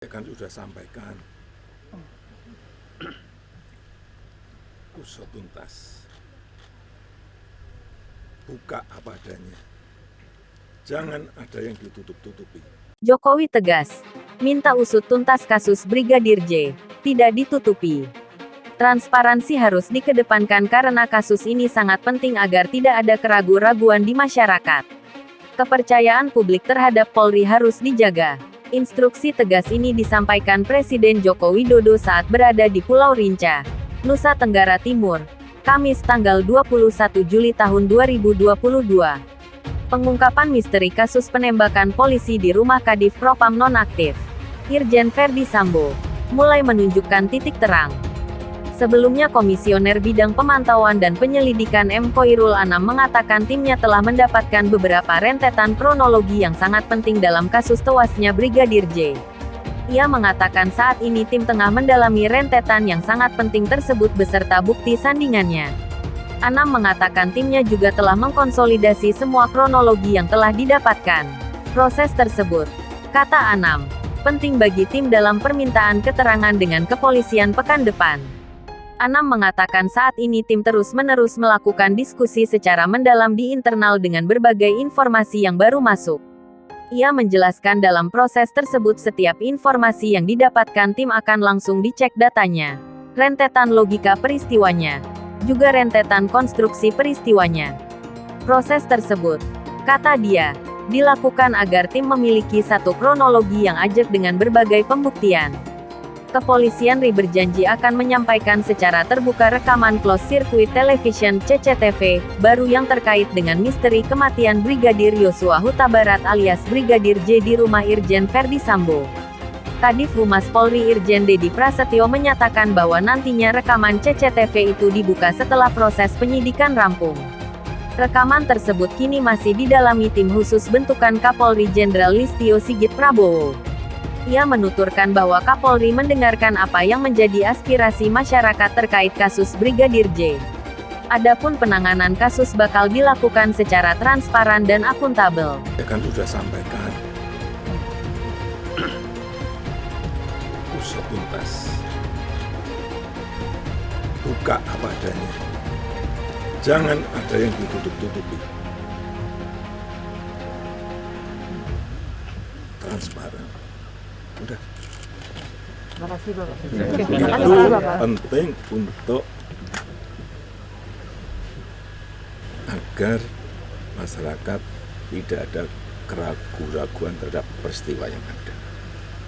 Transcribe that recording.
Saya kan sudah sampaikan usut tuntas, buka apa adanya, jangan ada yang ditutup-tutupi. Jokowi tegas, minta usut tuntas kasus Brigadir J, tidak ditutupi. Transparansi harus dikedepankan karena kasus ini sangat penting agar tidak ada keraguan-raguan di masyarakat. Kepercayaan publik terhadap Polri harus dijaga. Instruksi tegas ini disampaikan Presiden Joko Widodo saat berada di Pulau Rinca, Nusa Tenggara Timur, Kamis tanggal 21 Juli tahun 2022. Pengungkapan misteri kasus penembakan polisi di rumah Kadif Propam nonaktif, Irjen Verdi Sambo, mulai menunjukkan titik terang. Sebelumnya Komisioner Bidang Pemantauan dan Penyelidikan M. Khoirul Anam mengatakan timnya telah mendapatkan beberapa rentetan kronologi yang sangat penting dalam kasus tewasnya Brigadir J. Ia mengatakan saat ini tim tengah mendalami rentetan yang sangat penting tersebut beserta bukti sandingannya. Anam mengatakan timnya juga telah mengkonsolidasi semua kronologi yang telah didapatkan. Proses tersebut, kata Anam, penting bagi tim dalam permintaan keterangan dengan kepolisian pekan depan. Anam mengatakan saat ini tim terus-menerus melakukan diskusi secara mendalam di internal dengan berbagai informasi yang baru masuk. Ia menjelaskan dalam proses tersebut setiap informasi yang didapatkan tim akan langsung dicek datanya, rentetan logika peristiwanya, juga rentetan konstruksi peristiwanya. Proses tersebut, kata dia, dilakukan agar tim memiliki satu kronologi yang ajak dengan berbagai pembuktian. Kepolisian RI berjanji akan menyampaikan secara terbuka rekaman closed circuit television (CCTV) baru yang terkait dengan misteri kematian Brigadir Yosua Huta Barat alias Brigadir J di rumah Irjen Verdi Sambo. Kadif Humas Polri Irjen Dedi Prasetyo menyatakan bahwa nantinya rekaman CCTV itu dibuka setelah proses penyidikan rampung. Rekaman tersebut kini masih didalami tim khusus bentukan Kapolri Jenderal Listio Sigit Prabowo. Ia menuturkan bahwa Kapolri mendengarkan apa yang menjadi aspirasi masyarakat terkait kasus Brigadir J. Adapun penanganan kasus bakal dilakukan secara transparan dan akuntabel. Saya kan sudah sampaikan usut tuntas, buka apa adanya, jangan ada yang ditutup-tutupi. Transparan. Udah. Terima kasih Bapak. Itu penting untuk agar masyarakat tidak ada keraguan-raguan terhadap peristiwa yang ada.